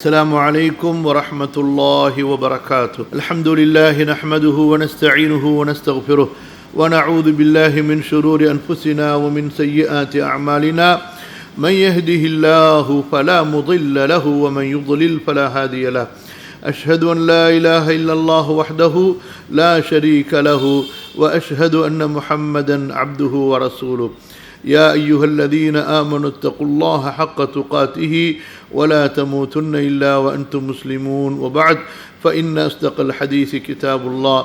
السلام عليكم ورحمة الله وبركاته. الحمد لله نحمده ونستعينه ونستغفره ونعوذ بالله من شرور أنفسنا ومن سيئات أعمالنا. من يهده الله فلا مضل له ومن يضلل فلا هادي له. أشهد أن لا إله إلا الله وحده لا شريك له وأشهد أن محمدا عبده ورسوله. يا أيها الذين آمنوا اتقوا الله حق تقاته ولا تموتن إلا وأنتم مسلمون. وبعد فإن أصدق الحديث كتاب الله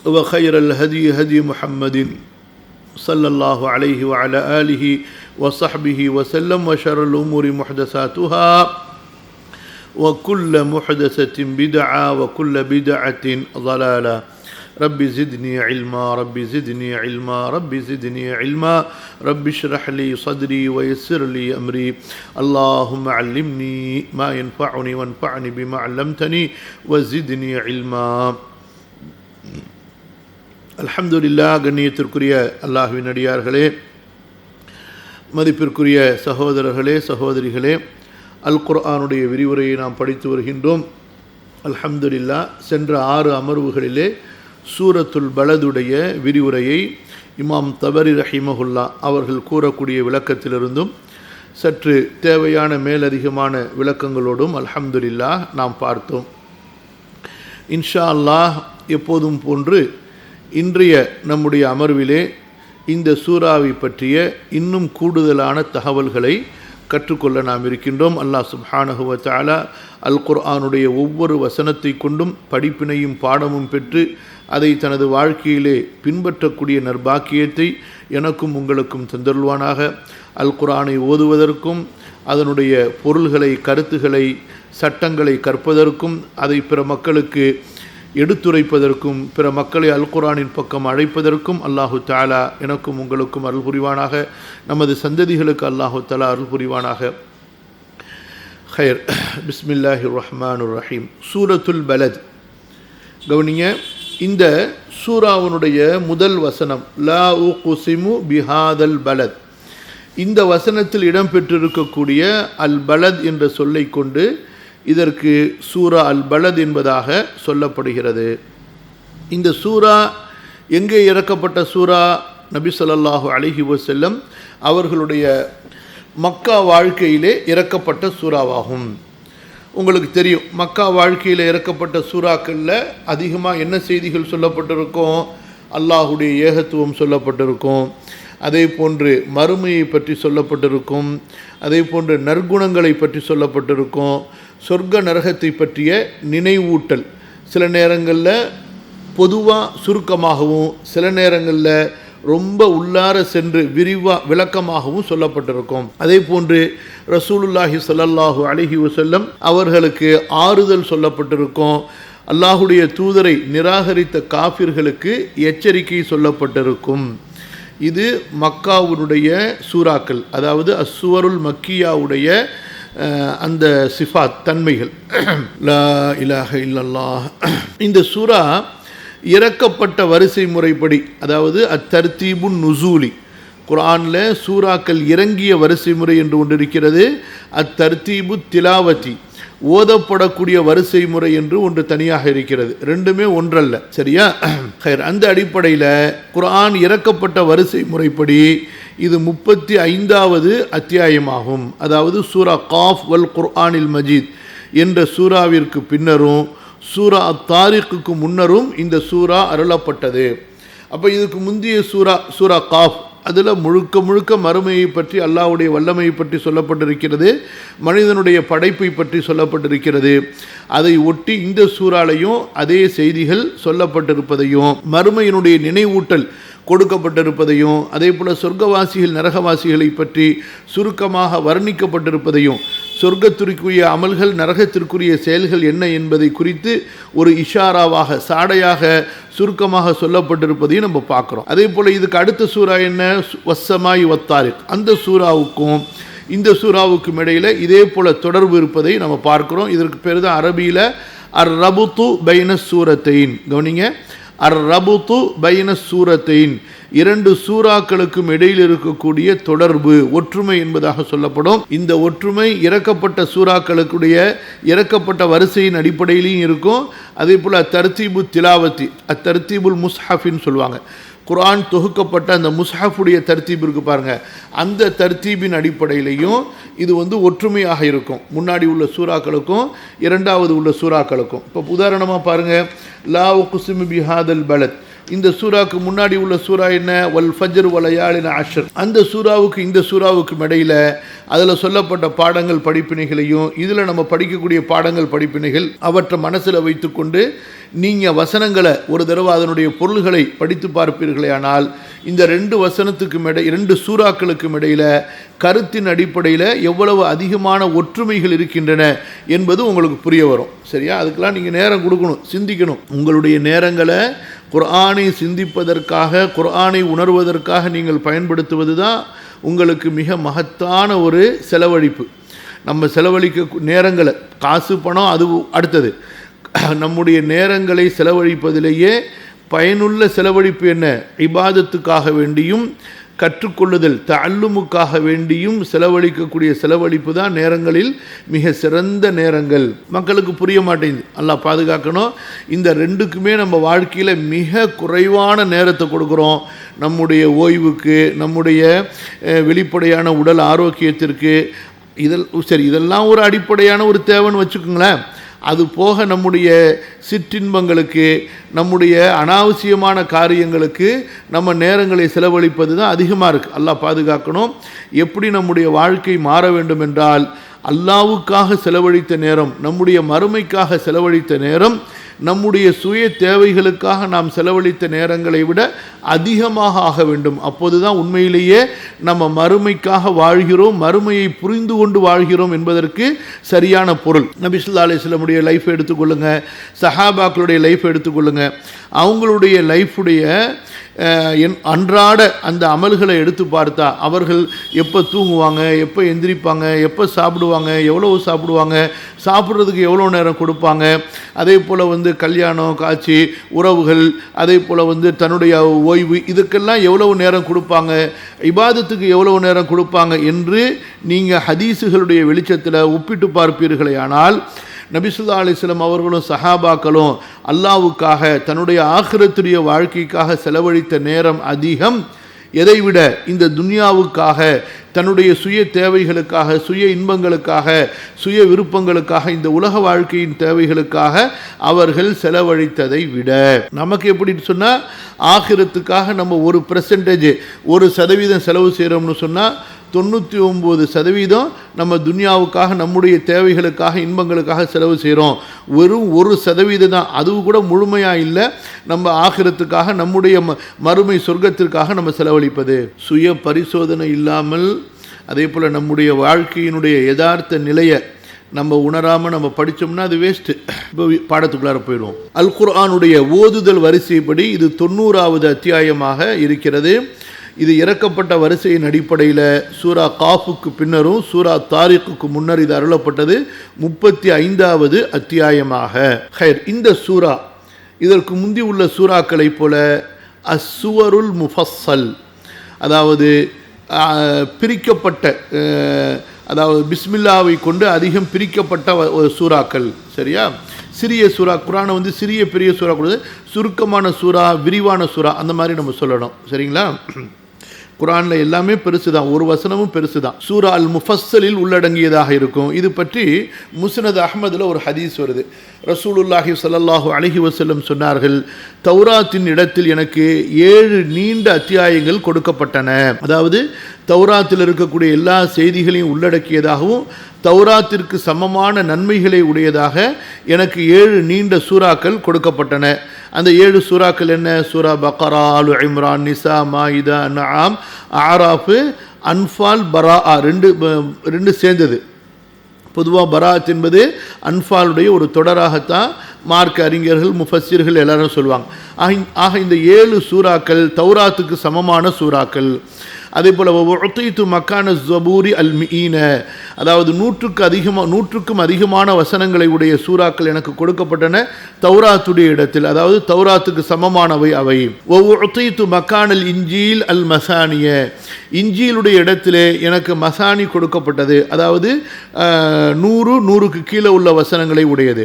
وخير الهدي هدي محمد صلى الله عليه وعلى آله وصحبه وسلم وشر الأمور محدثاتها وكل محدثة بدعة وكل بدعة ضلالة. رب زدني علما رب زدني علما رب زدني علما رب اشرح لي صدري ويسر لي أمري اللهم علمني ما ينفعني وانفعني بما علمتني وزدني علما. அல்ஹம்துலில்லாஹ். கண்ணியத்திற்குரிய அல்லாஹ்வின் அடியார்களே, மதிப்பிற்குரிய சகோதரர்களே சகோதரிகளே, அல் குர்ஆனுடைய விரிவுரையை நாம் படித்து வருகின்றோம். அல்ஹம்துலில்லாஹ். சென்ற 6 அமர்வுகளிலே சூரத்துல் பலதுடைய விரிவுரையை இமாம் தபரி ரஹிமஹுல்லா அவர்கள் கூறக்கூடிய விளக்கத்திலிருந்தும் சற்று தேவையான மேலதிகமான விளக்கங்களோடும் அல்ஹம்துலில்லாஹ் நாம் பார்த்தோம். இன்ஷா அல்லாஹ் எப்போதும் போன்று இன்றைய நம்முடைய அமர்விலே இந்த சூராவை பற்றிய இன்னும் கூடுதலான தகவல்களை கற்றுக்கொள்ள நாம் இருக்கின்றோம். அல்லாஹ் சுப்ஹானஹு வ தஆலா அல் குர்ஆனுடைய ஒவ்வொரு வசனத்தை கொண்டும் படிப்பினையும் பாடமும் பெற்று அதை தனது வாழ்க்கையிலே பின்பற்றக்கூடிய நற்பாக்கியத்தை எனக்கும் உங்களுக்கும் தந்தருள்வானாக. அல் குர்ஆனை ஓதுவதற்கும் அதனுடைய பொருள்களை, கருத்துக்களை, சட்டங்களை கற்பதற்கும் அதை பிற மக்களுக்கு எடுத்துரைப்பதற்கும் பிற மக்களை அல் குர்ஆனின் பக்கம் அழைப்பதற்கும் அல்லாஹு தஆலா எனக்கும் உங்களுக்கும் அருள் புரிவானாக. நமது சந்ததிகளுக்கு அல்லாஹு தஆலா அருள் புரிவானாக. ஹைர். பிஸ்மில்லாஹிர் ரஹ்மானுர் ரஹீம். சூரத்துல் பலத். கவனிங்க, இந்த சூராவினுடைய முதல் வசனம் லா உக்ஸிமு பிஹாதல் பலத். இந்த வசனத்தில் இடம்பெற்றிருக்கக்கூடிய அல் பலத் என்ற சொல்லை கொண்டு இதற்கு சூரா அல் பலத் என்பதாக சொல்லப்படுகிறது. இந்த சூரா எங்கே இறக்கப்பட்ட சூரா? நபி ஸல்லல்லாஹு அலைஹி வஸல்லம் அவர்களுடைய மக்கா வாழ்க்கையிலே இறக்கப்பட்ட சூறாவாகும். உங்களுக்கு தெரியும், மக்கா வாழ்க்கையில் இறக்கப்பட்ட சூறாக்களில் அதிகமாக என்ன செய்திகள் சொல்லப்பட்டிருக்கும்? அல்லாஹுடைய ஏகத்துவம் சொல்லப்பட்டிருக்கும், அதே போன்று மறுமையை பற்றி சொல்லப்பட்டிருக்கும், அதே போன்று நற்குணங்களை பற்றி சொல்லப்பட்டிருக்கும், சொர்க்க நரகத்தை பற்றிய நினைவூட்டல் சில நேரங்களில் பொதுவாக சுருக்கமாகவும் சில நேரங்களில் ரொம்ப உள்ளார சென்று விளக்கமாகவும் சொல்லப்பட்டிருக்கும். அதே போன்று ரசூலுல்லாஹி ஸல்லல்லாஹு அலைஹி வஸல்லம் அவர்களுக்கு ஆறுதல் சொல்லப்பட்டிருக்கும். அல்லாஹுடைய தூதரை நிராகரித்த காஃபிர்களுக்கு எச்சரிக்கை சொல்லப்பட்டிருக்கும். இது மக்காவுடைய சூறாக்கள், அதாவது அஸ்ஸுவருல் மக்கியாவுடைய அந்த சிஃபாத் தன்மைகள். லா இலாஹ இல்லல்லாஹ். இந்த சூரா இறக்கப்பட்ட வரிசை முறைப்படி, அதாவது அத்தர்தீபுன் நுசூலி, குர்ஆனில் சூறாக்கள் இறங்கிய வரிசை முறை என்று ஒன்று இருக்கிறது. அத்தர்தீபு திலாவதி, ஓதப்படக்கூடிய வரிசை முறை என்று ஒன்று தனியாக இருக்கிறது. ரெண்டுமே ஒன்றல்ல, சரியா? அந்த அடிப்படையில் குர்ஆன் இறக்கப்பட்ட வரிசை முறைப்படி இது 35வது அத்தியாயமாகும். அதாவது சூரா காஃப் வல் குர்ஆனில் மஜீத் என்ற சூறாவிற்கு பின்னரும் சூரா அத்தாரிக்கு முன்னரும் இந்த சூரா அருளப்பட்டது. அப்போ இதுக்கு முந்தைய சூரா காஃப், அதில் முழுக்க மறுமையை பற்றி, அல்லாஹ்வுடைய வல்லமையை பற்றி சொல்லப்பட்டிருக்கிறது, மனிதனுடைய படைப்பை பற்றி சொல்லப்பட்டிருக்கிறது. அதை ஒட்டி இந்த சூறாலையும் அதே செய்திகள் சொல்லப்பட்டிருப்பதையும், மறுமையினுடைய நினைவூட்டல் கொடுக்கப்பட்டிருப்பதையும், அதே போல் சொர்க்கவாசிகள் நரகவாசிகளை பற்றி சுருக்கமாக வர்ணிக்கப்பட்டிருப்பதையும், சொர்க்கத்திற்குரிய அமல்கள் நரகத்திற்குரிய செயல்கள் என்ன என்பதை குறித்து ஒரு இஷாராவாக, சாடையாக, சுருக்கமாக சொல்லப்பட்டிருப்பதையும் நம்ம பார்க்குறோம். அதே போல் இதுக்கு அடுத்த சூறா என்ன? வஸ்ஸமாய் வத்தாரிக். அந்த சூறாவுக்கும் இந்த சூறாவுக்கும் இடையில் இதே போல் தொடர்பு இருப்பதை நம்ம பார்க்குறோம். இதற்கு பேர் தான் அரபியில் அர் ரபுத்து பைன சூரத்தைன். கவனிங்க, ரபுத்து பைன சூரத்தைன், இரண்டு சூறாக்களுக்கும் இடையில் இருக்கக்கூடிய தொடர்பு, ஒற்றுமை என்பதாக சொல்லப்படும். இந்த ஒற்றுமை இறக்கப்பட்ட சூறாக்களுடைய இறக்கப்பட்ட வரிசையின் அடிப்படையிலையும் இருக்கும். அதே போல் தர்த்தீபு திலாவத்தி, அத்தர்த்தீபுல் முஸ்ஹஃபின்னு சொல்லுவாங்க. குர்ஆன் தொகுக்கப்பட்ட அந்த முஸ்ஹஃபுடைய தர்த்தீப் இருக்கு பாருங்க, அந்த தர்த்தீபின் அடிப்படையிலையும் இது ஒற்றுமையாக இருக்கும். முன்னாடி உள்ள சூறாக்களுக்கும் இரண்டாவது உள்ள சூறாக்களுக்கும். இப்போ உதாரணமாக பாருங்க, லா உக்ஸிமு பிஹாதல் பலத், இந்த சூறாவுக்கு முன்னாடி உள்ள சூறா என்ன? வல் ஃபஜ்ர் வலயாலின் அஷ்ர். அந்த சூறாவுக்கு இந்த சூறாவுக்கும் இடையில அதில் சொல்லப்பட்ட பாடங்கள் படிப்பினைகளையும் இதில் நம்ம படிக்கக்கூடிய பாடங்கள் படிப்பினைகள் அவற்றை மனசில் வைத்துக்கொண்டு நீங்கள் வசனங்களை ஒரு தடவை அதனுடைய பொருள்களை படித்து பார்ப்பீர்களே ஆனால் இந்த ரெண்டு சூறாக்களுக்கும் இடையில கருத்தின் அடிப்படையில் எவ்வளவு அதிகமான ஒற்றுமைகள் இருக்கின்றன என்பது உங்களுக்கு புரிய வரும். சரியா? அதுக்கெல்லாம் நீங்கள் நேரம் கொடுக்கணும், சிந்திக்கணும். உங்களுடைய நேரங்களை குர்ஆனை சிந்திப்பதற்காக, குர்ஆனை உணர்வதற்காக நீங்கள் பயன்படுத்துவது தான் உங்களுக்கு மிக மகத்தான ஒரு செலவழிப்பு. நம்ம செலவழிக்க நேரங்களை, காசு பணம் அது அடுத்தது, நம்முடைய நேரங்களை செலவழிப்பதிலேயே பயனுள்ள செலவழிப்பு என்ன? இபாதத்துக்காக வேண்டியும் கற்றுக்கொள்ளுதல் தஅல்லுமுக்காக வேண்டியும் செலவழிக்கக்கூடிய செலவழிப்பு தான் நேரங்களில் மிக சிறந்த நேரங்கள். மக்களுக்கு புரிய மாட்டேங்குது, அல்லாஹ் பாதுகாக்கணும். இந்த ரெண்டுக்குமே நம்ம வாழ்க்கையில் மிக குறைவான நேரத்தை கொடுக்குறோம். நம்முடைய ஓய்வுக்கு, நம்முடைய வெளிப்படையான உடல் ஆரோக்கியத்திற்கு, இதெல்லாம் ஒரு அடிப்படையான ஒரு தேவைன்னு வச்சுக்கோங்களேன். அது போக நம்முடைய சிற்றின்பங்களுக்கு, நம்முடைய அனாவசியமான காரியங்களுக்கு நம்ம நேரங்களை செலவழிப்பது தான் அதிகமாக இருக்குது. அல்லாஹ் பாதுகாக்கணும். எப்படி நம்முடைய வாழ்க்கை மாற வேண்டும் என்றால், அல்லாஹ்வுக்காக செலவழித்த நேரம், நம்முடைய மறுமைக்காக செலவழித்த நேரம், நம்முடைய சுய தேவைகளுக்காக நாம் செலவழித்த நேரங்களை விட அதிகமாக ஆக வேண்டும். அப்போது தான் உண்மையிலேயே நம்ம மறுமைக்காக வாழ்கிறோம், மறுமையை புரிந்து கொண்டு வாழ்கிறோம் என்பதற்கு சரியான பொருள். நபி ஸல்லல்லாஹு அலைஹி வஸல்லம் லைஃப் எடுத்துக்கொள்ளுங்க, சஹாபாக்களுடைய லைஃப் எடுத்துக்கொள்ளுங்க. அவங்களுடைய லைஃபுடைய அன்றாட அந்த அமல்களை எடுத்து பார்த்தா அவர்கள் எப்போ தூங்குவாங்க, எப்போ எந்திரிப்பாங்க, எப்போ சாப்பிடுவாங்க, எவ்வளோ சாப்பிடுவாங்க, சாப்பிட்றதுக்கு எவ்வளோ நேரம் கொடுப்பாங்க, அதே போல் கல்யாணம் காட்சி உறவுகள், அதே போல் தன்னுடைய ஓய்வு, இதுக்கெல்லாம் எவ்வளவு நேரம் கொடுப்பாங்க, இபாதத்துக்கு எவ்வளவு நேரம் கொடுப்பாங்க என்று நீங்கள் ஹதீஸுகளுடைய வெளிச்சத்தில் ஒப்பிட்டு பார்ப்பீர்களே ஆனால் நபி ஸல்லல்லாஹு அலைஹி வஸல்லம் அவர்களும் சஹாபாக்களும் அல்லாஹ்வுக்காக தன்னுடைய ஆখিরাத்துடைய வாழ்க்கைக்காக செலவழித்த நேரம் அதிகம். எதைவிட இந்த துன்யாவுக்காக, தன்னுடைய சுய தேவைகளுக்காக, சுய இன்பங்களுக்காக, சுய விருப்பங்களுக்காக, இந்த உலக வாழ்க்கையின் தேவைகளுக்காக அவர்கள் செலவழித்ததை விட. நமக்கு எப்படின்னு சொன்னால், ஆখিরাத்துக்காக நம்ம 1% 1% செலவு செய்கிறோம்னு சொன்னால் 99% நம்ம துன்யாவுக்காக, நம்முடைய தேவைகளுக்காக, இன்பங்களுக்காக செலவு செய்கிறோம். வெறும் 1% தான், அதுவும் கூட முழுமையாக இல்லை, நம்ம ஆখিরাத்துக்காக, நம்முடைய மறுமை சொர்க்கத்திற்காக நம்ம செலவழிப்பது. சுய பரிசோதனை இல்லாமல், அதே போல் நம்முடைய வாழ்க்கையினுடைய யதார்த்த நிலையை நம்ம உணராமல் நம்ம படித்தோம்னா அது வேஸ்ட்டு. இப்போ பாடத்துக்குள்ளார போயிடுவோம். அல் குர்ஆனுடைய ஓதுதல் வரிசைப்படி இது 90வது அத்தியாயமாக இருக்கிறது. இது இறக்கப்பட்ட வரிசையின் அடிப்படையில் சூரா காஃபுக்கு பின்னரும் சூரா தாரிக்கு முன்னர் இது அருளப்பட்டது 35வது அத்தியாயமாக. இந்த சூரா இதற்கு முந்தி உள்ள சூறாக்களை போல அஸ்ஸுவருல் முஃபஸ்ஸல், அதாவது பிரிக்கப்பட்ட, அதாவது பிஸ்மில்லாவை கொண்டு அதிகம் பிரிக்கப்பட்ட சூறாக்கள். சரியா? சிறிய சூறா, குர்ஆனை சிறிய பெரிய சூறா கொடுத்து சுருக்கமான சூறா, விரிவான சூறா, அந்த மாதிரி நம்ம சொல்லணும். சரிங்களா? குர்ஆனில் எல்லாமே பெருசு தான், ஒரு வசனமும் பெருசு தான். சூரா அல் முஃபஸ்ஸலில் உள்ளடங்கியதாக இருக்கும். இது பற்றி முஸ்னத் அஹ்மதில் ஒரு ஹதீஸ் வருது. ரசூலுல்லாஹி ஸல்லல்லாஹு அலைஹி வஸல்லம் சொன்னார்கள், தௌராத்தின் இடத்தில் எனக்கு 7 நீண்ட அத்தியாயங்கள் கொடுக்கப்பட்டன. அதாவது தௌராத்தில் இருக்கக்கூடிய எல்லா செய்திகளையும் உள்ளடக்கியதாகவும் தௌராத்திற்கு சமமான நன்மைகளை உடையதாக எனக்கு 7 நீண்ட சூறாக்கள் கொடுக்கப்பட்டன. அந்த 7 சூறாக்கள் என்ன? சூரா பக்ரா, ஆலு இம்ரான், நிசா, மாயிதா, அன்ஆம், ஆராஃப், அன்ஃபால், பராஆ, ரெண்டு சேர்ந்தது. பொதுவாக பராத் என்பது அன்ஃபாலுடைய ஒரு தொடராகத்தான் மார்க்க அறிஞர்கள், முஃபஸ்ஸிர்கள் எல்லாரும் சொல்லுவாங்க. ஆக இந்த 7 சூறாக்கள் தௌராத்துக்கு சமமான சூறாக்கள். அதே போல் உஅதீது மக்கான ஸபூரி அல் மிஈன, அதாவது 100க்கும் அதிகமான வசனங்களை உடைய சூறாக்கள் எனக்கு கொடுக்கப்பட்டன தௌராத்துடைய இடத்தில், அதாவது தௌராத்துக்கு சமமானவை அவை. உஅதீது மக்கானல் இன்ஜீல் அல் மசானிய, இன்ஜீலுடைய இடத்திலே எனக்கு மசானி கொடுக்கப்பட்டது, அதாவது 100க்கு கீழே உள்ள வசனங்களை உடையது.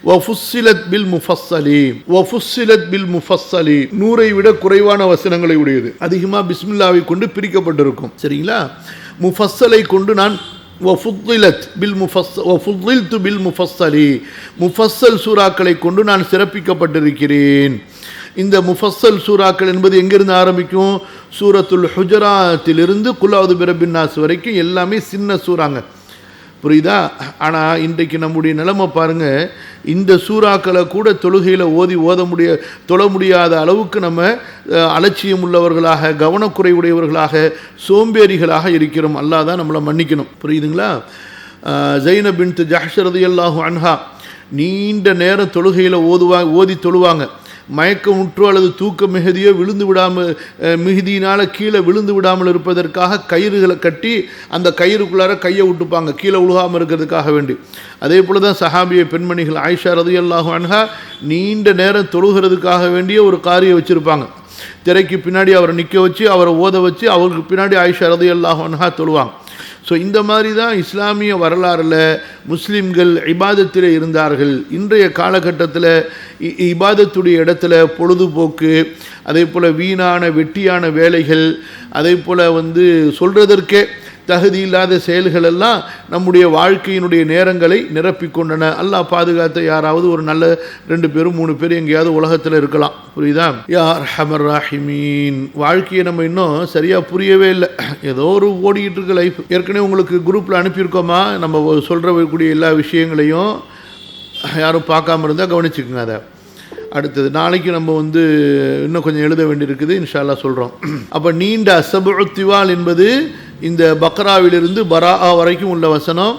வஃபுஸ்ஸிலத் பில் முஃபஸ்ஸலி, வஃபுஸ்ஸிலத் பில் முஃபஸ்ஸலி 100ஐ விட குறைவான வசனங்களை உடையது. அதிகமாக பிஸ்மில்லாவை கொண்டு பிரிக்கப்பட்டிருக்கும். சரிங்களா? முஃபஸ்ஸலை கொண்டு நான் வஃபுத்திலத் பில் வஃபுத்தில்து பில் முஃபஸ்ஸலி, முஃபஸ்ஸல் சூறாக்களை கொண்டு நான் சிறப்பிக்கப்பட்டிருக்கிறேன். இந்த முஃபஸ்ஸல் சூறாக்கள் என்பது எங்கிருந்து ஆரம்பிக்கும்? சூரத்துல் ஹுஜராத்திலிருந்து குல் அஊது பிரப்பின் நாஸ் வரைக்கும் எல்லாமே சின்ன சூறாங்க. புரியுதா? ஆனால் இன்றைக்கு நம்முடைய நிலைமை பாருங்கள், இந்த சூறாக்களை கூட தொழுகையில் தொழ முடியாத அளவுக்கு நம்ம அலட்சியம் உள்ளவர்களாக, கவனக்குறைவுடையவர்களாக, சோம்பேறிகளாக இருக்கிறோம். அல்லாஹ் தான் நம்மளை மன்னிக்கணும். புரியுதுங்களா? ஸைனப் பின்த் ஜஹ்ஷ் ரலியல்லாஹு அன்ஹா நீண்ட நேரம் தொழுகையில் ஓதி தொழுவாங்க. மயக்கமுற்றோ அல்லது தூக்க மிகுதியோ மிகுதியினால் கீழே விழுந்து விடாமல் இருப்பதற்காக கயிறுகளை கட்டி அந்த கயிறுக்குள்ளார கையை விட்டுப்பாங்க, கீழே உழுகாமல் இருக்கிறதுக்காக வேண்டி. அதே போல் தான் சஹாபிய பெண்மணிகள் ஆயிஷா ரலியல்லாஹு அன்ஹா நீண்ட நேரம் தொழுகிறதுக்காக வேண்டிய ஒரு காரியை வச்சுருப்பாங்க. திரைக்கு பின்னாடி அவரை நிற்க வச்சு அவரை ஓத வச்சு அவருக்கு பின்னாடி ஆயிஷா ரலியல்லாஹு அன்ஹா தொழுவாங்க. ஸோ இந்த மாதிரி தான் இஸ்லாமிய வரலாறில் முஸ்லீம்கள் இபாதத்தில் இருந்தார்கள். இன்றைய காலகட்டத்தில் இபாதத்துடைய இடத்துல பொழுதுபோக்கு, அதே போல் வீணான வெட்டியான வேலைகள், அதே போல் சொல்கிறதற்கே தகுதி இல்லாத செயல்கள் எல்லாம் நம்முடைய வாழ்க்கையினுடைய நேரங்களை நிரப்பிக்கொண்டன. அல்லாஹ் பாதுகாத்த யாராவது ஒரு நல்ல 2 பேரும் 3 பேர் எங்கேயாவது உலகத்தில் இருக்கலாம். புரியுதா? யா அர்ஹமர் ராஹிமீன். வாழ்க்கையை நம்ம இன்னும் சரியாக புரியவே இல்லை, ஏதோ ஒரு ஓடிக்கிட்டு இருக்க லைஃப். ஏற்கனவே உங்களுக்கு குரூப்பில் அனுப்பியிருக்கோமா நம்ம சொல்கிறக்கூடிய எல்லா விஷயங்களையும்? யாரும் பார்க்காம இருந்தால் கவனிச்சுக்குங்க. அதை அடுத்தது நாளைக்கு நம்ம இன்னும் கொஞ்சம் எழுத வேண்டியிருக்குது, இன்ஷா அல்லாஹ் சொல்கிறோம். அப்போ நீண்ட அஸ்ஸபுஉ திவால் என்பது இந்த பக்ராவிலிருந்து பராஆ வரைக்கும் உள்ள வசனம்.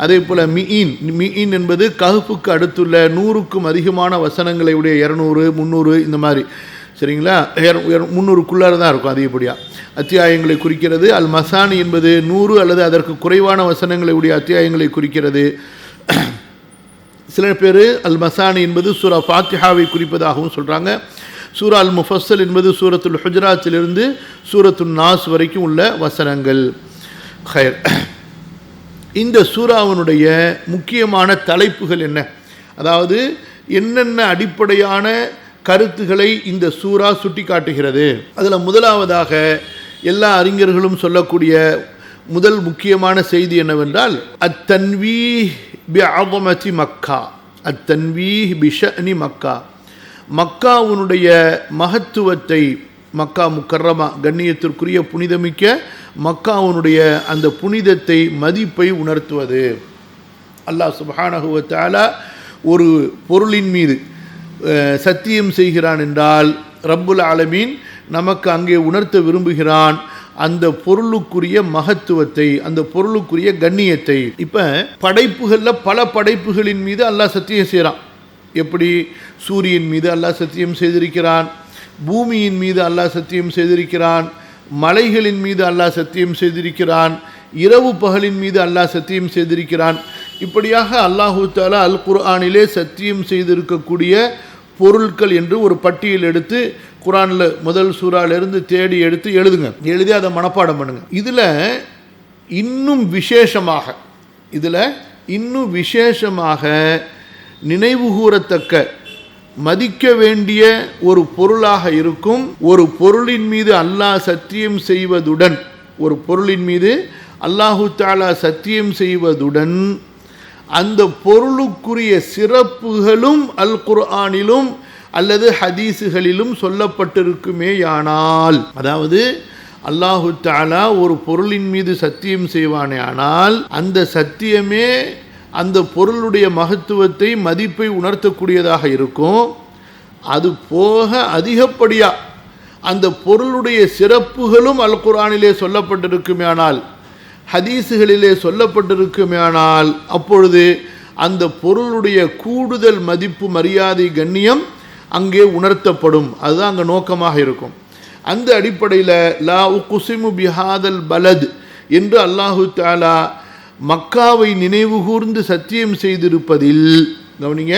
அதே போல் மியின் என்பது கஹ்ஃபுக்கு அடுத்துள்ள 100க்கும் அதிகமான வசனங்களை உடைய 200 300 இந்த மாதிரி. சரிங்களா? 300க்குள்ளார தான் இருக்கும் அதிகப்படியாக அத்தியாயங்களை குறிக்கிறது. அல் மசானி என்பது 100 அல்லது அதற்கு குறைவான வசனங்களை உடைய அத்தியாயங்களை குறிக்கிறது. சில பேர் அல் மசானி என்பது சூரா ஃபாத்திஹாவை குறிப்பதாகவும் சொல்கிறாங்க. சூரா அல் முஃபஸ்ஸல் என்பது சூரத்துல் ஹுஜராத்திலிருந்து சூரத்துல் நாஸ் வரைக்கும் உள்ள வசனங்கள். ஹைர், இந்த சூராவினுடைய முக்கியமான தலைப்புகள் என்ன, அதாவது என்னென்ன அடிப்படையான கருத்துக்களை இந்த சூரா சுட்டி காட்டுகிறது? அதில் முதலாவதாக எல்லா அறிஞர்களும் சொல்லக்கூடிய முதல் முக்கியமான செய்தி என்னவென்றால் அத்தன்வீஹ் பிஅஸமதி மக்கா, அத்தன்வீஹ் பிஷஅனி மக்கா, மக்காவுனுடைய மகத்துவத்தை, மக்கா முக்கர்ரமா கண்ணியத்திற்குரிய புனிதமிக்க மக்காவுனுடைய அந்த புனிதத்தை மதிப்பை உணர்த்துவது. அல்லாஹ் சுப்ஹானஹு வ தஆலா ஒரு பொருளின் மீது சத்தியம் செய்கிறான் என்றால் ரப்புல் ஆலமீன் நமக்கு அங்கே உணர்த்த விரும்புகிறான் அந்த பொருளுக்குரிய மகத்துவத்தை, அந்த பொருளுக்குரிய கண்ணியத்தை. இப்போ படைப்புகளில் பல படைப்புகளின் மீது அல்லாஹ் சத்தியம் செய்கிறான். எப்படி? சூரியன் மீது அல்லாஹ் சத்தியம் செய்திருக்கிறான், பூமியின் மீது அல்லாஹ் சத்தியம் செய்திருக்கிறான், மலைகளின் மீது அல்லாஹ் சத்தியம் செய்திருக்கிறான், இரவு பகலின் மீது அல்லாஹ் சத்தியம் செய்திருக்கிறான். இப்படியாக அல்லாஹு தஆலா அல் குர்ஆனிலே சத்தியம் செய்திருக்கக்கூடிய பொருட்கள் என்று ஒரு பட்டியல் எடுத்து குர்ஆனில் முதல் சூறாவிலிருந்து தேடி எடுத்து எழுதி அதை மனப்பாடம் பண்ணுங்க. இதில் இன்னும் விசேஷமாக நினைவு கூறத்தக்க மதிக்க வேண்டிய ஒரு பொருளாக இருக்கும். ஒரு பொருளின் மீது அல்லாஹ் சத்தியம் செய்வதுடன், ஒரு பொருளின் மீது அல்லாஹு தஆலா சத்தியம் செய்வதுடன் அந்த பொருளுக்குரிய சிறப்புகளும் அல் குர்ஆனிலும் அல்லது ஹதீஸுகளிலும் சொல்லப்பட்டிருக்குமேயானால், அதாவது அல்லாஹு தஆலா ஒரு பொருளின் மீது சத்தியம் செய்வானே ஆனால் அந்த சத்தியமே அந்த பொருளுடைய மகத்துவத்தை மதிப்பை உணர்த்தக்கூடியதாக இருக்கும். அது போக அதிகப்படியாக அந்த பொருளுடைய சிறப்புகளும் அல் குர்ஆனிலே சொல்லப்பட்டிருக்குமேயானால், ஹதீஸுகளிலே சொல்லப்பட்டிருக்குமேயானால் அப்பொழுது அந்த பொருளுடைய கூடுதல் மதிப்பு மரியாதை கண்ணியம் அங்கே உணர்த்தப்படும். அதுதான் அங்கே நோக்கமாக இருக்கும். அந்த அடிப்படையில் லா உக்ஸிமு பிஹாதல் பலத் என்று அல்லாஹு தஆலா மக்காவை நினைவு கூர்ந்து சத்தியம் செய்திருப்பதில், கவனிங்க,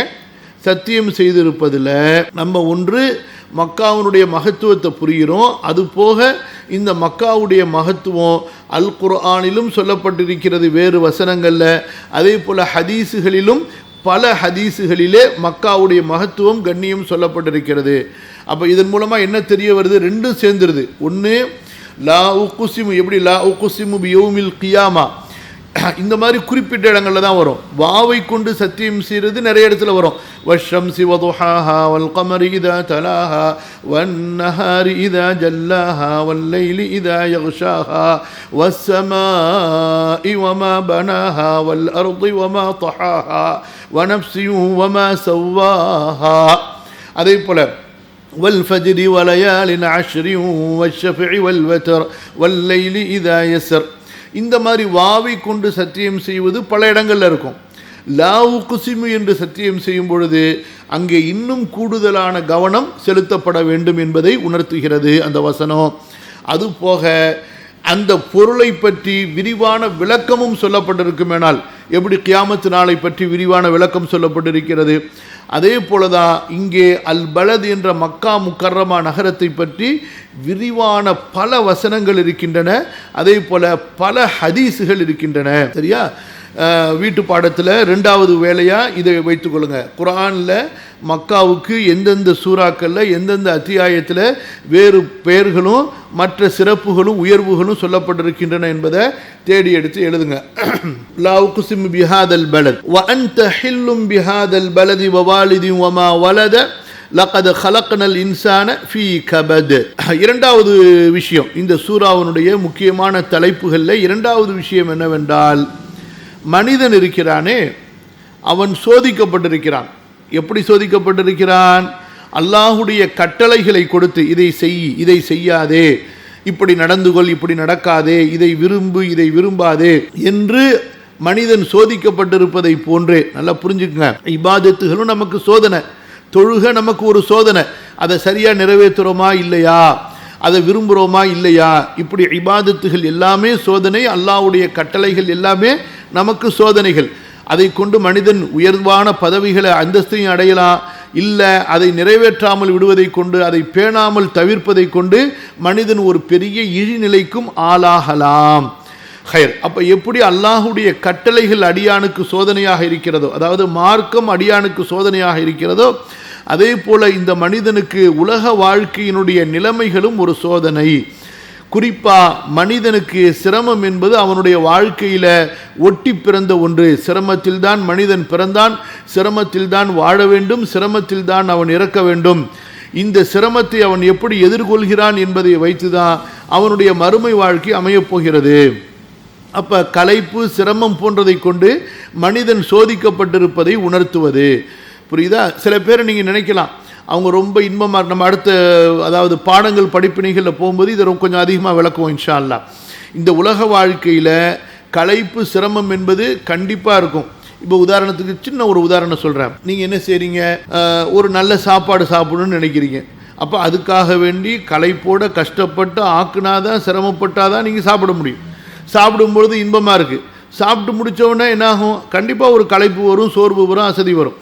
சத்தியம் செய்திருப்பதில் நம்ம ஒன்று மக்காவுடைய மகத்துவத்தை புரிகிறோம். அதுபோக இந்த மக்காவுடைய மகத்துவம் அல் குர்ஆனிலும் சொல்லப்பட்டிருக்கிறது வேறு வசனங்களில், அதே போல் ஹதீஸுகளிலும் பல ஹதீஸுகளிலே மக்காவுடைய மகத்துவம் கண்ணியம் சொல்லப்பட்டிருக்கிறது. அப்போ இதன் மூலமாக என்ன தெரிய வருது? ரெண்டும் சேர்ந்துருது. ஒன்று லா உக்ஸிமு, எப்படி லா உக்ஸிமு பியௌமில் கியாமா, இந்த மாதிரி குறிப்பிட்ட இடங்களில் தான் வரும். வாவை கொண்டு சத்தியம் செய்கிறது நிறைய இடத்துல வரும். வஷ்ஷம்சி வதுஹாஹா வல் கமரி இதா தலாஹா வன்னஹாரி இதா ஜல்லாஹா வல்லைலி இதா யக்ஷாஹா வஸ்ஸமாஇ வமா பனாஹா வல் அர்தி வமா தஹாஹா வனஃப்ஸி வமா சவ்வாஹா. அதே போல والفجر وليال عشر والشفع والوتر والليل إذا يسر. இந்த மாதிரி வாவை கொண்டு சத்தியம் செய்வது பல இடங்களில் இருக்கும். லா உக்ஸிமு என்று சத்தியம் செய்யும் பொழுது அங்கே இன்னும் கூடுதலான கவனம் செலுத்தப்பட வேண்டும் என்பதை உணர்த்துகிறது அந்த வசனம். அதுபோக அந்த பொருளை பற்றி விரிவான விளக்கமும் சொல்லப்பட்டிருக்குமேனால், எப்படி கியாமத்து நாளை பற்றி விரிவான விளக்கம் சொல்லப்பட்டிருக்கிறது, அதே போலதான் இங்கே அல் பலத் என்ற மக்கா முக்கர்ரமா நகரத்தை பற்றி விரிவான பல வசனங்கள் இருக்கின்றன. அதே போல பல ஹதீஸுகள் இருக்கின்றன. சரியா? வீட்டு பாடத்தில் 2வது வேலையாக இதை வைத்துக்கொள்ளுங்க. குர்ஆனில் மக்காவுக்கு எந்தெந்த சூறாக்களில் எந்தெந்த அத்தியாயத்தில் வேறு பெயர்களும் மற்ற சிறப்புகளும் உயர்வுகளும் சொல்லப்பட்டிருக்கின்றன என்பதை தேடி எடுத்து எழுதுங்க. லா உக்ஸிமு பிஹாதல் பலத் வ அன்த ஹில்லும் பிஹாதல் பலதி வ வாலிதின் வ மா வலத லகத் ஹலக்னல் இன்சான ஃபீ கபத். 2வது விஷயம், இந்த சூறாவினுடைய முக்கியமான தலைப்புகளில் 2வது விஷயம் என்னவென்றால், மனிதன் இருக்கிறானே அவன் சோதிக்கப்பட்டிருக்கிறான். எப்படி சோதிக்கப்பட்டிருக்கிறான்? அல்லாஹுடைய கட்டளைகளை கொடுத்து இதை செய், இதை செய்யாதே, இப்படி நடந்து கொள், இப்படி நடக்காதே, இதை விரும்பு, இதை விரும்பாதே என்று மனிதன் சோதிக்கப்பட்டிருப்பதை போன்றே, நல்லா புரிஞ்சுக்குங்க, இபாதத்துகளும் நமக்கு சோதனை, தொழுகை நமக்கு ஒரு சோதனை, அதை சரியாக நிறைவேற்றுறோமா இல்லையா, அதை விரும்புகிறோமா இல்லையா, இப்படி இபாதத்துகள் எல்லாமே சோதனை, அல்லாஹ்வுடைய கட்டளைகள் எல்லாமே நமக்கு சோதனைகள். அதை கொண்டு மனிதன் உயர்வான பதவிகளை அந்தஸ்தையும் அடையலாம், இல்லை அதை நிறைவேற்றாமல் விடுவதை கொண்டு, அதை பேணாமல் தவிர்ப்பதை கொண்டு மனிதன் ஒரு பெரிய இழிநிலைக்கும் ஆளாகலாம். ஹைர். அப்போ எப்படி அல்லாஹுடைய கட்டளைகள் அடியானுக்கு சோதனையாக இருக்கிறதோ, அதாவது மார்க்கம் அடியானுக்கு சோதனையாக இருக்கிறதோ, அதே போல இந்த மனிதனுக்கு உலக வாழ்க்கையினுடைய நிலைமைகளும் ஒரு சோதனை. குறிப்பாக மனிதனுக்கு சிரமம் என்பது அவனுடைய வாழ்க்கையில் ஒட்டி பிறந்த ஒன்று. சிரமத்தில் தான் மனிதன் பிறந்தான், சிரமத்தில் தான் வாழ வேண்டும், சிரமத்தில் தான் அவன் இறக்க வேண்டும். இந்த சிரமத்தை அவன் எப்படி எதிர்கொள்கிறான் என்பதை வைத்து தான் அவனுடைய மறுமை வாழ்க்கை அமையப்போகிறது. அப்போ களைப்பு, சிரமம் போன்றதை கொண்டு மனிதன் சோதிக்கப்பட்டிருப்பதை உணர்த்துவது. புரியுதா? சில பேர் நீங்கள் நினைக்கலாம், அவங்க ரொம்ப இன்பமாக, நம்ம அடுத்த அதாவது பாடங்கள் படிப்பினைகளில் போகும்போது இதை கொஞ்சம் அதிகமாக விளக்குவோம் இன்ஷா அல்லாஹ். இந்த உலக வாழ்க்கையில் களைப்பு, சிரமம் என்பது கண்டிப்பாக இருக்கும். இப்போ உதாரணத்துக்கு சின்ன ஒரு உதாரணம் சொல்கிறேன். நீங்கள் என்ன செய்கிறீங்க? ஒரு நல்ல சாப்பாடு சாப்பிடணும்னு நினைக்கிறீங்க. அப்போ அதுக்காக வேண்டி களைப்போடு கஷ்டப்பட்டு ஆக்குனாதான், சிரமப்பட்டாதான் நீங்கள் சாப்பிட முடியும். சாப்பிடும்பொழுது இன்பமாக இருக்குது. சாப்பிட்டு முடித்தவுடனே என்னாகும்? கண்டிப்பாக ஒரு களைப்பு வரும், சோர்வு வரும், அசதி வரும்.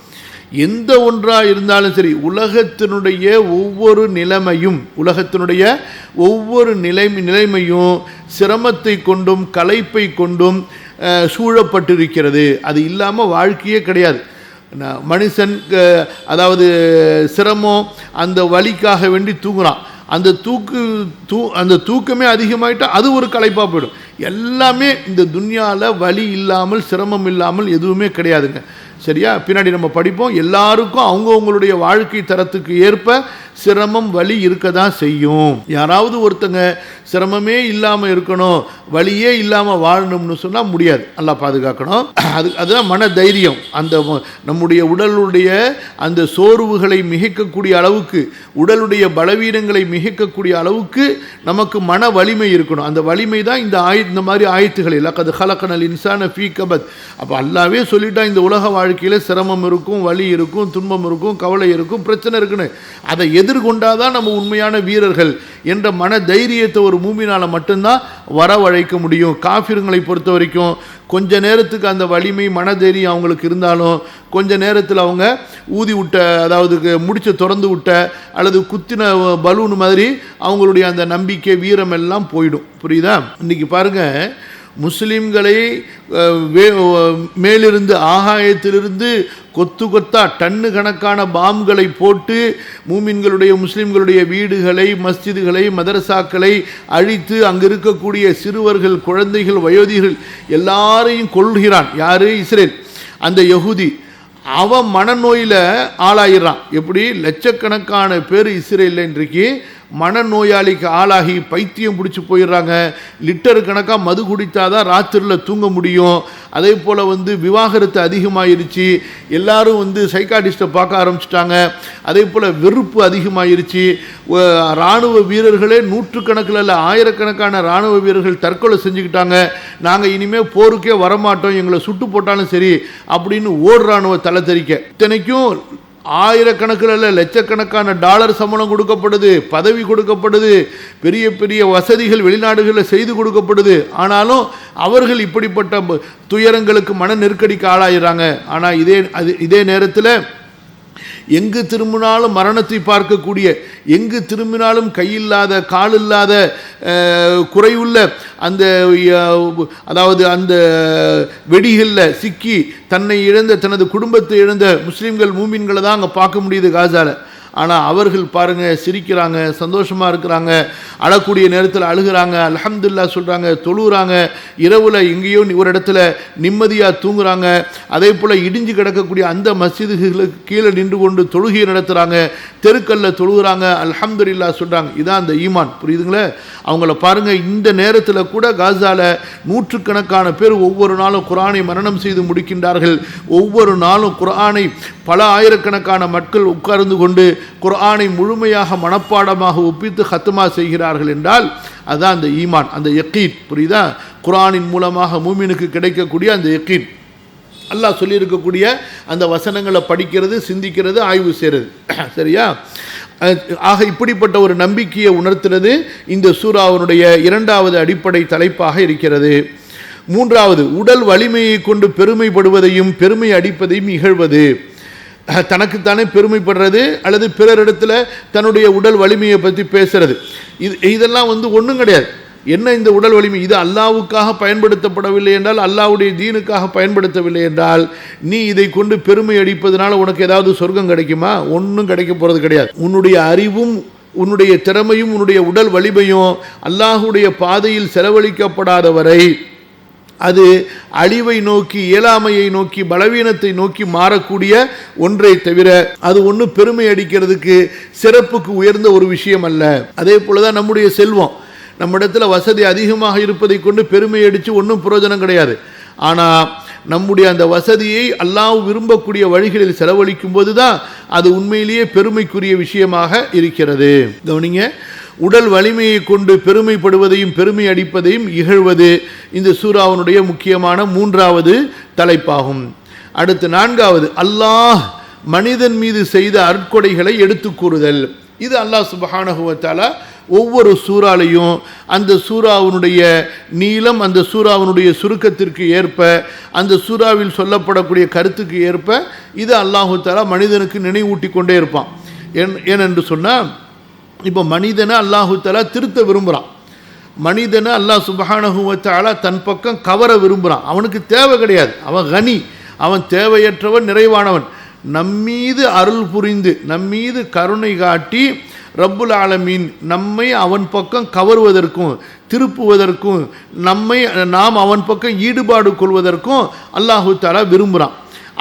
எந்த ஒன்றாக இருந்தாலும் சரி, உலகத்தினுடைய ஒவ்வொரு நிலைமையும், உலகத்தினுடைய ஒவ்வொரு நிலைமையும் சிரமத்தை கொண்டும் களைப்பை கொண்டும் சூழப்பட்டிருக்கிறது. அது இல்லாமல் வாழ்க்கையே கிடையாது. மனுஷன் அதாவது சிரமம், அந்த வலிக்காக வேண்டி தூங்குறான். அந்த தூக்கமே அதிகமாயிட்டால் அது ஒரு களைப்பாக போயிடும். எல்லாமே இந்த துன்யாவில் வலி இல்லாமல், சிரமம் இல்லாமல் எதுவுமே கிடையாதுங்க. சரியா? பின்னாடி நம்ம படிப்போம். எல்லாருக்கும் அவங்கவுங்களுடைய வாழ்க்கை தரத்துக்கு ஏற்ப சிரமம், வலி இருக்க தான் செய்யும். யாராவது ஒருத்தங்க சிரமமே இல்லாமல் இருக்கணும், வலியே இல்லாமல் வாழணும்னு சொன்னால் முடியாது. நல்லா பாதுகாக்கணும். அதுதான் மன தைரியம். அந்த நம்முடைய உடலுடைய அந்த சோர்வுகளை மிகைக்கக்கூடிய அளவுக்கு, உடலுடைய பலவீனங்களை மிகைக்கக்கூடிய அளவுக்கு நமக்கு மன வலிமை இருக்கணும். அந்த வலிமை தான் இந்த மாதிரி ஆயத்துக்கள் லகத் ஹலக்னல் இன்சான ஃபீ கபத். அப்போ அல்லாவே சொல்லிட்டா, இந்த உலக வாழ்க்கையில் சிரமம் இருக்கும், வலி இருக்கும், துன்பம் இருக்கும், கவலை இருக்கும், பிரச்சனை இருக்குன்னு. அதை எதிர்கொண்டாதான் நம்ம உண்மையான வீரர்கள் என்ற மன தைரியத்தை ஒரு மூமினால மட்டும்தான் வரவழைக்க முடியும். காஃபிர்களை பொறுத்த வரைக்கும் கொஞ்ச நேரத்துக்கு அந்த வலிமை மனதைரியம் அவங்களுக்கு இருந்தாலும் கொஞ்ச நேரத்தில் அவங்க ஊதி விட்ட, அதாவது முடிச்ச திறந்து விட்ட அல்லது குத்தின பலூன் மாதிரி அவங்களுடைய அந்த நம்பிக்கை வீரம் எல்லாம் போயிடும். புரியுதா? இன்னைக்கு பாருங்க, முஸ்லிம்களை மேலிருந்து ஆகாயத்திலிருந்து கொத்து கொத்தா டன்னு கணக்கான பாம்களை போட்டு மூமின்களுடைய முஸ்லிம்களுடைய வீடுகளை, மஸ்ஜிதுகளை, மதரசாக்களை அழித்து அங்கு இருக்கக்கூடிய சிறுவர்கள், குழந்தைகள், வயோதிகள் எல்லாரையும் கொள்கிறான். யாரு? இஸ்ரேல். அந்த யஹூதி அவன் மனநோயில் ஆளாயிடுறான். எப்படி? லட்சக்கணக்கான பேர் இஸ்ரேலில் இன்றைக்கு மனநோயாளிக்கு ஆளாகி பைத்தியம் பிடிச்சி போயிடுறாங்க. லிட்டரு கணக்காக மது குடித்தாதான் ராத்திரியில் தூங்க முடியும். அதே போல் விவாகரத்து அதிகமாகிருச்சு. எல்லாரும் சைக்காட்டிஸ்ட்டை பார்க்க ஆரம்பிச்சிட்டாங்க. அதே போல் வெறுப்பு அதிகமாகிருச்சு. இராணுவ வீரர்களே நூற்றுக்கணக்கில் இல்லை ஆயிரக்கணக்கான இராணுவ வீரர்கள் தற்கொலை செஞ்சுக்கிட்டாங்க. நாங்கள் இனிமேல் போருக்கே வரமாட்டோம், எங்களை சுட்டு போட்டாலும் சரி அப்படின்னு ஓடுறானுவ தலை தெரிக்க. இத்தனைக்கும் ஆயிரக்கணக்கில் இல்லை லட்சக்கணக்கான டாலர் சம்பளம் கொடுக்கப்படுது, பதவி கொடுக்கப்படுது, பெரிய பெரிய வசதிகள் வெளிநாடுகளில் செய்து கொடுக்கப்படுது. ஆனாலும் அவர்கள் இப்படிப்பட்ட துயரங்களுக்கு மன நெருக்கடிக்கு ஆளாயிறாங்க. ஆனால் இதே நேரத்தில் எங்கு திரும்பினாலும் மரணத்தை பார்க்கக்கூடிய, எங்கு திரும்பினாலும் கையில்லாத கால் இல்லாத குறையுள்ள அந்த, அதாவது அந்த வெடிகளில் சிக்கி தன்னை இழந்த, தனது குடும்பத்தை இழந்த முஸ்லீம்கள், மூமின்களை தான் அங்கே பார்க்க முடியுது காசால. ஆனால் அவர்கள் பாருங்கள், சிரிக்கிறாங்க, சந்தோஷமாக இருக்கிறாங்க, அழக்கூடிய நேரத்தில் அழுகிறாங்க, அல்ஹம்துலில்லாஹ் சொல்கிறாங்க, தொழுகிறாங்க, இரவில் எங்கேயோ ஒரு இடத்துல நிம்மதியாக தூங்குறாங்க. அதே போல் இடிஞ்சு கிடக்கக்கூடிய அந்த மஸ்ஜிதுகளுக்கு கீழே நின்று கொண்டு தொழுகையை நடத்துகிறாங்க, தெருக்கல்ல தொழுகிறாங்க, அல்ஹம்துலில்லாஹ் சொல்கிறாங்க. இதான் அந்த ஈமான். புரியுதுங்களே? அவங்கள பாருங்கள், இந்த நேரத்தில் கூட காசால நூற்றுக்கணக்கான பேர் ஒவ்வொரு நாளும் குர்ஆனை மரணம் செய்து முடிக்கின்றார்கள். ஒவ்வொரு நாளும் குர்ஆனை பல ஆயிரக்கணக்கான மக்கள் உட்கார்ந்து கொண்டு குர்ஆனை முழுமையாக மனப்பாடமாக ஒப்பித்து ஹத்மா செய்கிறார்கள் என்றால் அதுதான் அந்த ஈமான், அந்த யக்கீன். புரியுதா? குர்ஆனின் மூலமாக மூமினுக்கு கிடைக்கக்கூடிய அந்த யக்கீன். அல்லாஹ் சொல்லியிருக்கக்கூடிய அந்த வசனங்களை படிக்கிறது, சிந்திக்கிறது, ஆய்வு செய்கிறது. சரியா? ஆக இப்படிப்பட்ட ஒரு நம்பிக்கையை உணர்த்துறது இந்த சூராவினுடைய இரண்டாவது அடிப்படை தலைப்பாக இருக்கிறது. மூன்றாவது, உடல் வலிமையை கொண்டு பெருமைப்படுவதையும் பெருமை அடிப்பதையும் இகழ்வது. தனக்குத்தானே பெருமைப்படுறது அல்லது பிறரிடத்தில் தன்னுடைய உடல் வலிமையை பற்றி பேசுறது, இதெல்லாம் ஒன்றும் கிடையாது. என்ன இந்த உடல் வலிமை? இது அல்லாஹ்வுக்காக பயன்படுத்தப்படவில்லை என்றால், அல்லாஹ்வுடைய தீனுக்காக பயன்படுத்தவில்லை என்றால், நீ இதை கொண்டு பெருமை அடிப்பதனால உனக்கு ஏதாவது சொர்க்கம் கிடைக்குமா? ஒன்றும் கிடைக்க போகிறது கிடையாது. உன்னுடைய அறிவும் உன்னுடைய திறமையும் உன்னுடைய உடல் வலிமையும் அல்லாஹ்வுடைய பாதையில் செலவழிக்கப்படாத வரை அது அழிவை நோக்கி, இயலாமையை நோக்கி, பலவீனத்தை நோக்கி மாறக்கூடிய ஒன்றை தவிர அது ஒன்றும் பெருமை அடிக்கிறதுக்கு, சிறப்புக்கு உயர்ந்த ஒரு விஷயம் அல்ல. அதே போலதான் நம்முடைய செல்வம், நம்மிடத்தில் வசதி அதிகமாக இருப்பதை கொண்டு பெருமை அடித்து ஒன்றும் பிரயோஜனம் கிடையாது. ஆனால் நம்முடைய அந்த வசதியை அல்லாஹ் விரும்பக்கூடிய வழிகளில் செலவழிக்கும் போது தான் அது உண்மையிலேயே பெருமைக்குரிய விஷயமாக இருக்கிறது. கவனிங்க, உடல் வலிமையை கொண்டு பெருமைப்படுவதையும் பெருமை அடிப்பதையும் இகழ்வது இந்த சூராவினுடைய முக்கியமான மூன்றாவது தலைப்பாகும். அடுத்து நான்காவது, அல்லாஹ் மனிதன் மீது செய்த அருட்கொடைகளை எடுத்து கூறுதல். இது அல்லாஹ் சுப்ஹானஹு வ தஆலா ஒவ்வொரு சூறாலையும் அந்த சூறாவினுடைய நீளம், அந்த சூறாவினுடைய சுருக்கத்திற்கு ஏற்ப, அந்த சூறாவில் சொல்லப்படக்கூடிய கருத்துக்கு ஏற்ப இது அல்லாஹு தஆலா மனிதனுக்கு நினைவூட்டி கொண்டே இருப்பான். ஏனென்று சொன்னால், இப்போ மனிதனை அல்லாஹு தஆலா திருத்த விரும்புகிறான். மனிதனை அல்லாஹ் சுப்ஹானஹு வ தஆலா தன் பக்கம் கவர விரும்புகிறான். அவனுக்கு தேவை கிடையாது, அவன் கனி, அவன் தேவையற்றவன், நிறைவானவன். நம்மீது அருள் புரிந்து நம்மீது கருணை காட்டி ரப்புல் ஆலமீன் நம்மை அவன் பக்கம் கவருவதற்கும் திருப்புவதற்கும் நாம் அவன் பக்கம் ஈடுபாடு கொள்வதற்கும் அல்லாஹு தஆலா விரும்புகிறான்.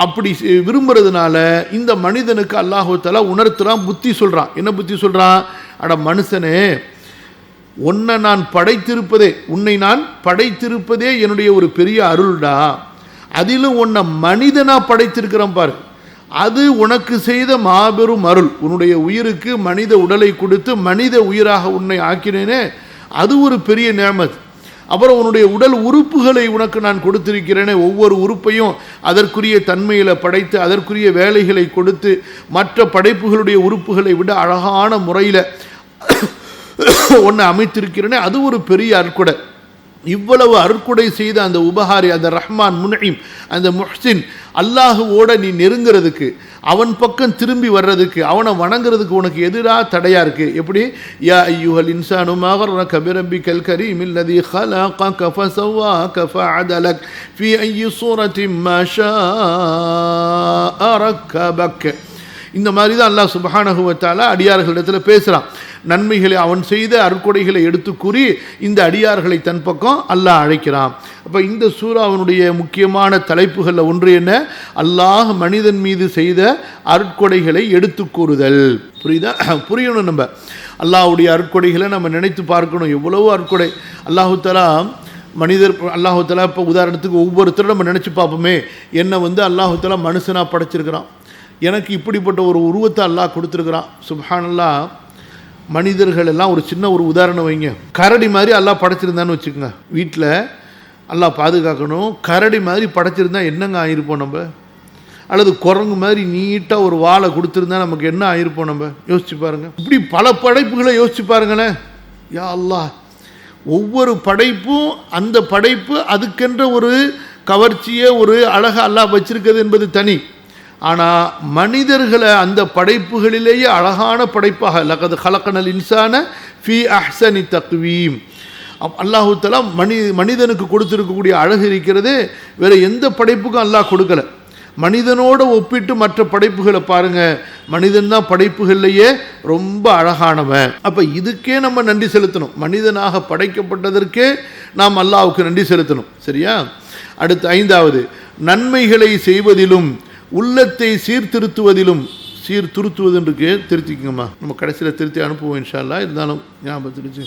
அப்படி விரும்புறதுனால இந்த மனிதனுக்கு அல்லாஹு தஆலா உணர்த்துறான், புத்தி சொல்கிறான். என்ன புத்தி சொல்கிறான்? அட மனுஷனே, உன்னை நான் படைத்திருப்பதே, உன்னை நான் படைத்திருப்பதே என்னுடைய ஒரு பெரிய அருள்டா. அதிலும் உன்னை மனிதனாக படைத்திருக்கிறேன் பாரு, அது உனக்கு செய்த மாபெரும் அருள். உன்னுடைய உயிருக்கு மனித உடலை கொடுத்து மனித உயிராக உன்னை ஆக்கினேனே, அது ஒரு பெரிய நேமத். அப்புறம் உன்னுடைய உடல் உறுப்புகளை உனக்கு நான் கொடுத்திருக்கிறேனே, ஒவ்வொரு உறுப்பையும் அதற்குரிய தன்மையில் படைத்து அதற்குரிய வேலைகளை கொடுத்து மற்ற படைப்புகளுடைய உறுப்புகளை விட அழகான முறையில் ஒன்று அமைத்திருக்கிறேனே, அது ஒரு பெரிய அற்கொடை. இவ்வளவு அருட்கொடை செய்த அந்த உபகாரி, அந்த ரஹ்மான் முன்இம், அந்த முஹ்சின், அல்லாஹுவோட நீ நெருங்கிறதுக்கு, அவன் பக்கம் திரும்பி வர்றதுக்கு, அவனை வணங்குறதுக்கு உனக்கு எதிராக தடையா இருக்கு. எப்படி? யா அய்யுஹல் இன்சானு மா கர்ரக பிரப்பிக்கல் கரீமில் லதீ خلقك فسواك فعدلك في أي صورة ما شاء ركبك. இந்த மாதிரி தான் அல்லாஹ் சுப்ஹானஹு வ தஆலா அடியார்களிடத்தில் பேசுகிறான். நன்மைகளை அவன் செய்த அருட்கொடைகளை எடுத்து கூறி இந்த அடியார்களை தன் பக்கம் அல்லாஹ் அழைக்கிறான். அப்போ இந்த சூராவினுடைய முக்கியமான தலைப்புகளில் ஒன்று என்ன? அல்லாஹ் மனிதன் மீது செய்த அருட்கொடைகளை எடுத்து கூறுதல். புரியுதா? புரியணும். நம்ம அல்லாஹ்வுடைய அருட்கொடைகளை நம்ம நினைத்து பார்க்கணும். எவ்வளவோ அருட்கொடை அல்லாஹு தஆலா அல்லாஹு தஆலா இப்போ உதாரணத்துக்கு ஒவ்வொருத்தரும் நம்ம நினச்சி பார்ப்போமே, என்னை அல்லாஹு தஆலா மனுஷனாக படைச்சிருக்கிறான், எனக்கு இப்படிப்பட்ட ஒரு உருவத்தை அல்லாஹ் கொடுத்துருக்குறான். சுப்ஹானல்லாஹ். மனிதர்கள் எல்லாம் ஒரு சின்ன ஒரு உதாரணம் வைங்க. கரடி மாதிரி அல்லாஹ் படைச்சிருந்தான்னு வச்சுக்கோங்க. வீட்டில் அல்லாஹ் பாதுகாக்கணும். கரடி மாதிரி படைச்சிருந்தா என்னங்க ஆகிருப்போம் நம்ம? அல்லது குரங்கு மாதிரி நீட்டாக ஒரு வாழை கொடுத்துருந்தா நமக்கு என்ன ஆகிருப்போம் நம்ம? யோசிச்சு பாருங்கள். இப்படி பல படைப்புகளை யோசிச்சு பாருங்களேன். யா அல்லாஹ், ஒவ்வொரு படைப்பும் அந்த படைப்பு அதுக்கென்ற ஒரு கவர்ச்சியை, ஒரு அழகை அல்லாஹ் வச்சிருக்கிறது என்பது தனி. ஆனால் மனிதர்களை அந்த படைப்புகளிலேயே அழகான படைப்பாக லகத் ஹலக்கனல் இன்சான ஃபி அஹ்சனி தக்வீம், அல்லாஹு தஆலா மனிதனுக்கு கொடுத்துருக்கக்கூடிய அழகு இருக்கிறது வேறு எந்த படைப்புக்கும் அல்லாஹ் கொடுக்கல. மனிதனோடு ஒப்பிட்டு மற்ற படைப்புகளை பாருங்கள், மனிதன் தான் படைப்புகள்லையே ரொம்ப அழகானவன். அப்போ இதுக்கே நம்ம நன்றி செலுத்தணும். மனிதனாக படைக்கப்பட்டதற்கே நாம் அல்லாஹ்வுக்கு நன்றி செலுத்தணும். சரியா? அடுத்து 5வது, நன்மைகளை செய்வதிலும் உள்ளத்தை சீர்திருத்துவதிலும். சீர்திருத்துவதுன்றிருக்கு, திருத்திக்கங்கம்மா, நம்ம கடைசியில் திருத்தி அனுப்புவோம் இன்ஷா அல்லாஹ். இருந்தாலும் ஞாபகம் திருச்சி.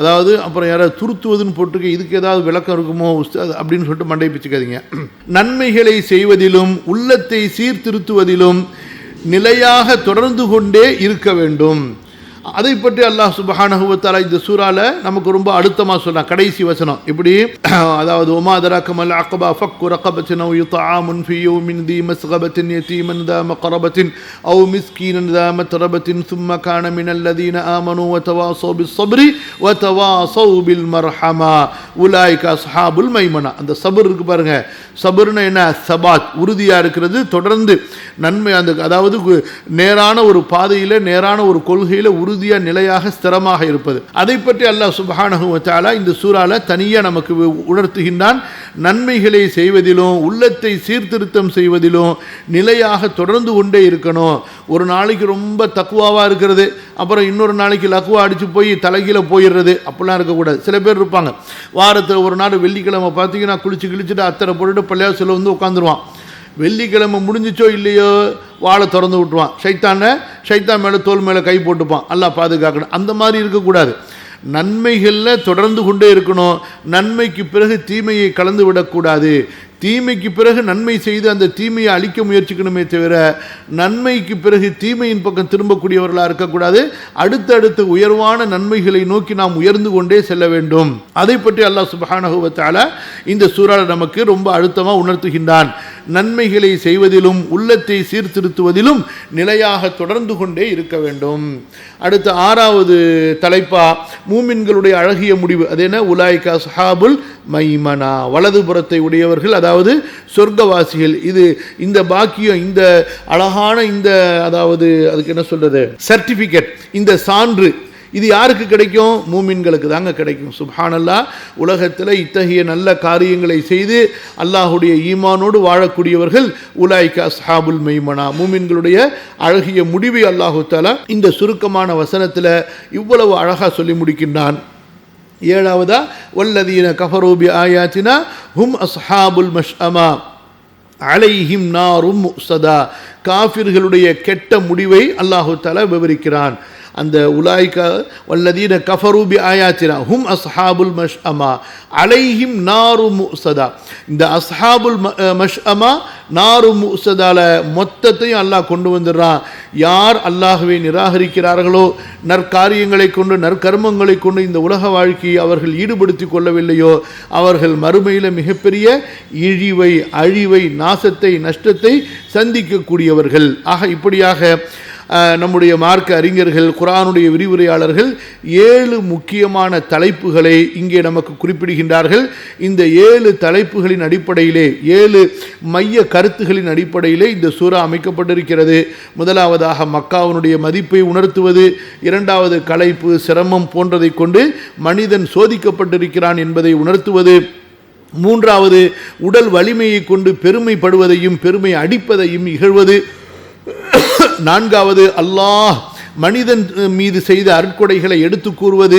அதாவது அப்புறம் யாராவது துருத்துவதுன்னு போட்டிருக்க, இதுக்கு ஏதாவது விளக்கம் இருக்குமோ உஸ்தாத் அப்படின்னு சொல்லிட்டு மண்டை பிச்சுக்காதீங்க. நன்மைகளை செய்வதிலும் உள்ளத்தை சீர்திருத்துவதிலும் நிலையாக தொடர்ந்து கொண்டே இருக்க வேண்டும். அதை பற்றி அல்லாஹ் சுப்ஹானஹு வ தஆலா இந்த சூறால நமக்கு ரொம்ப அழுத்தமாக சொன்னான். கடைசி வசனம் எப்படி? அதாவது ஒமா அதராக மல் அக்பா ஃபக்கு ரகபத்தின் அவ் யுத்ஆமுன் ஃபீ யௌமின் தி மஸ்கபத்தின் யதீமன் தா மக்ரபத்தின் அவ் மிஸ்கீனன் தா மத்ரபத்தின் ثم كان من الذين آمنوا وتواصوا بالصبر وتواصوا بالمرحمة أولئك أصحاب الميمنة. அந்த சபர் இருக்கு பாருங்க. சபர்னா என்ன? சபாத், உறுதியாக இருக்கிறது, தொடர்ந்து நன்மை. அந்த அதாவது நேரான ஒரு பாதையில், நேரான ஒரு கொள்கையில் உறுதியாக நிலையாக ஸ்திரமாக இருப்பது. அதை பற்றி அல்லாஹ் சுப்ஹானஹு வ தஆலா இந்த சூறால தனியாக நமக்கு உணர்த்துகின்றான். நன்மைகளை செய்வதிலும் உள்ளத்தை சீர்திருத்தம் செய்வதிலும் நிலையாக தொடர்ந்து கொண்டே இருக்கணும். ஒரு நாளைக்கு ரொம்ப தக்குவாவாக இருக்கிறது, அப்புறம் இன்னொரு நாளைக்கு லக்குவா அடித்து போய் தலைகீழ போயிடுறது, அப்படிலாம் இருக்கக்கூடாது. சில பேர் இருப்பாங்க, வாரத்தில் ஒரு நாள் வெள்ளிக்கிழமை பார்த்தீங்கன்னா குளிச்சுட்டு அத்தனை போட்டுட்டு பள்ளியாசில் உட்காந்துருவான். வெள்ளிக்கிழமை முடிஞ்சிச்சோ இல்லையோ வாழை திறந்து விட்டுருவான். ஷைத்தான் மேலே தோல் மேலே கை போட்டுப்பான். அல்லாஹ் பாதுகாக்கணும். அந்த மாதிரி இருக்கக்கூடாது. நன்மைகளில் தொடர்ந்து கொண்டே இருக்கணும். நன்மைக்கு பிறகு தீமையை கலந்து விடக்கூடாது. தீமைக்கு பிறகு நன்மை செய்து அந்த தீமையை அழிக்க முயற்சிக்கணுமே தவிர நன்மைக்கு பிறகு தீமையின் பக்கம் திரும்பக்கூடியவர்களாக இருக்கக்கூடாது. அடுத்தடுத்து உயர்வான நன்மைகளை நோக்கி நாம் உயர்ந்து கொண்டே செல்ல வேண்டும். அதை பற்றி அல்லாஹ் சுப்ஹானஹு வ தஆலா இந்த சூறால நமக்கு ரொம்ப அழுத்தமாக உணர்த்துகின்றான். நன்மைகளை செய்வதிலும் உள்ளத்தை சீர்திருத்துவதிலும் நிலையாக தொடர்ந்து கொண்டே இருக்க வேண்டும். அடுத்த 6வது தலைப்பா மூமின்களுடைய அழகிய முடிவு. அது என்ன? உலாயிக அஸ்ஹாபுல் மைமனா, வலதுபுறத்தை உடையவர்கள், அதாவது சொர்க்கவாசிகள். இது இந்த பாக்கியம், இந்த அழகான இந்த அதாவது அதுக்கு என்ன சொல்றது, சர்டிஃபிகேட், இந்த சான்று, இது யாருக்கு கிடைக்கும்? மூமின்களுக்கு தாங்க கிடைக்கும். சுப்ஹானல்லாஹ். உலகத்தில் இத்தகைய நல்ல காரியங்களை செய்து அல்லாஹுடைய ஈமானோடு வாழக்கூடியவர்கள் உலாயிக அஸ்ஹாபுல் மைமனா, மூமின்களுடைய அழகிய முடிவை அல்லாஹு தஆலா இந்த சுருக்கமான வசனத்தில் இவ்வளவு அழகாக சொல்லி முடிக்கின்றான். 7வதா வல்லதீன கஃபரூ பி ஆயாத்தினா ஹும் அஸ்ஹாபுல் மஷ்அமா அலைஹிம் நாரும் முஸதா. காஃபிர்களுடைய கெட்ட முடிவை அல்லாஹு தஆலா விவரிக்கிறான். அந்த உலாய்கா வல்லதீன கஃபரு பி ஆயாத்தினா ஹும் அஸ்ஹாபுல் மஷ்அமா அலைஹிம் நாரு முஸதா. இந்த அஸ்ஹாபுல் மஷ்அமா நாரு முஸதால மொத்தத்தையும் அல்லாஹ் கொண்டு வந்துடுறான். யார் அல்லாஹ்வை நிராகரிக்கிறார்களோ, நற்காரியங்களை கொண்டு நற்கர்மங்களை கொண்டு இந்த உலக வாழ்க்கையை அவர்கள் ஈடுபடுத்தி கொள்ளவில்லையோ, அவர்கள் மறுமையில் மிகப்பெரிய இழிவை, அழிவை, நாசத்தை, நஷ்டத்தை சந்திக்கக்கூடியவர்கள். ஆக இப்படியாக நம்முடைய மார்க்க அறிஞர்கள், குர்ஆனுடைய விரிவுரையாளர்கள் 7 முக்கியமான தலைப்புகளை இங்கே நமக்கு குறிப்பிடுகின்றார்கள். இந்த 7 தலைப்புகளின் அடிப்படையிலே, 7 மைய கருத்துகளின் அடிப்படையிலே இந்த சூரா அமைக்கப்பட்டிருக்கிறது. முதலாவதாக மக்காவினுடைய மதிப்பை உணர்த்துவது, இரண்டாவது களைப்பு, சிரமம் போன்றதை கொண்டு மனிதன் சோதிக்கப்பட்டிருக்கிறான் என்பதை உணர்த்துவது, மூன்றாவது உடல் வலிமையை கொண்டு பெருமைப்படுவதையும் பெருமை அடிப்பதையும் இகழ்வது, நான்காவது அல்லாஹ் மனிதன் மீது செய்த அருட்கொடைகளை எடுத்து கூறுவது,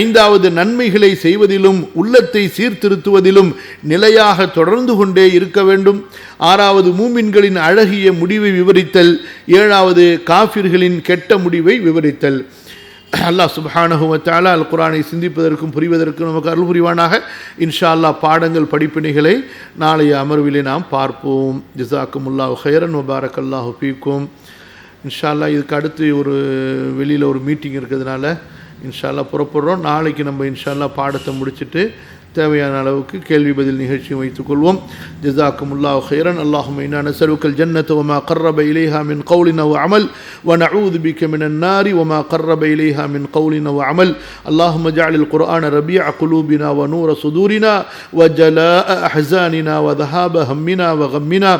ஐந்தாவது நன்மைகளை செய்வதிலும் உள்ளத்தை சீர்திருத்துவதிலும் நிலையாக தொடர்ந்து கொண்டே இருக்க வேண்டும், ஆறாவது மூமின்களின் அழகிய முடிவை விவரித்தல், ஏழாவது காஃபிர்களின் கெட்ட முடிவை விவரித்தல். அல்லாஹ் சுப்ஹானஹு வ தஆலா அல் குர்ஆனை சிந்திப்பதற்கும் புரிவதற்கும் நமக்கு அருள் புரிவானாக. இன்ஷா அல்லாஹ் பாடங்கள் படிப்பினைகளை நாளைய அமர்விலே நாம் பார்ப்போம். ஜஸாக்குமுல்லாஹு ஹைரன் வ பாரக்கல்லாஹு ஃபீக்கும். இன்ஷா அல்லாஹ் இதுக்கு அடுத்து வெளியில் ஒரு மீட்டிங் இருக்கிறதுனால இன்ஷா அல்லாஹ் புறப்படுறோம். நாளைக்கு நம்ம இன்ஷா அல்லாஹ் பாடத்தை முடிச்சுட்டு தேவையான அளவுக்கு கேள்வி பதில் நிகழ்ச்சியை வைத்துக்கொள்வோம். ஜஸாக்குமுல்லாஹு ஹைரன். அல்லாஹும்ம இன்னா நஸ்அலுக்கல் ஜன்னத வமா கர்ரப இலைஹா மின் கௌலின் வ அமல் வ நஊது பிக மினன் நாரி வமா கர்ரப இலைஹா மின் கௌலின் வ அமல். அல்லாஹும்ம ஜஅலில் குர்ஆன ரபீஅ குலூபினா வ நூர சுதூரினா வ ஜலாஅ அஹ்ஸானினா வ ذهاب ஹம்மினா வ கம்மினா.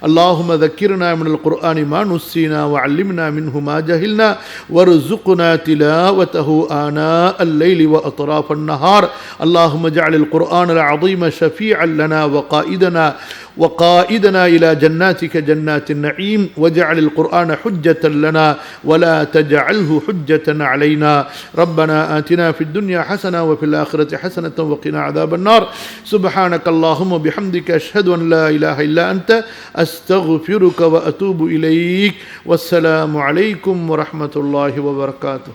اللهم ذكرنا من القرآن ما نسينا وعلمنا منه ما جهلنا وارزقنا تلاوته آناء الليل وأطراف النهار. اللهم اجعل القرآن العظيم شفيعا لنا وقائدنا إلى جناتك جنات النعيم، واجعل القرآن حجة لنا ولا تجعله حجة علينا. ربنا آتنا في الدنيا حسنة وفي الآخرة حسنة وقنا عذاب النار. سبحانك اللهم وبحمدك أشهد أن لا إله إلا أنت أستغفرك وأتوب إليك. والسلام عليكم ورحمة الله وبركاته.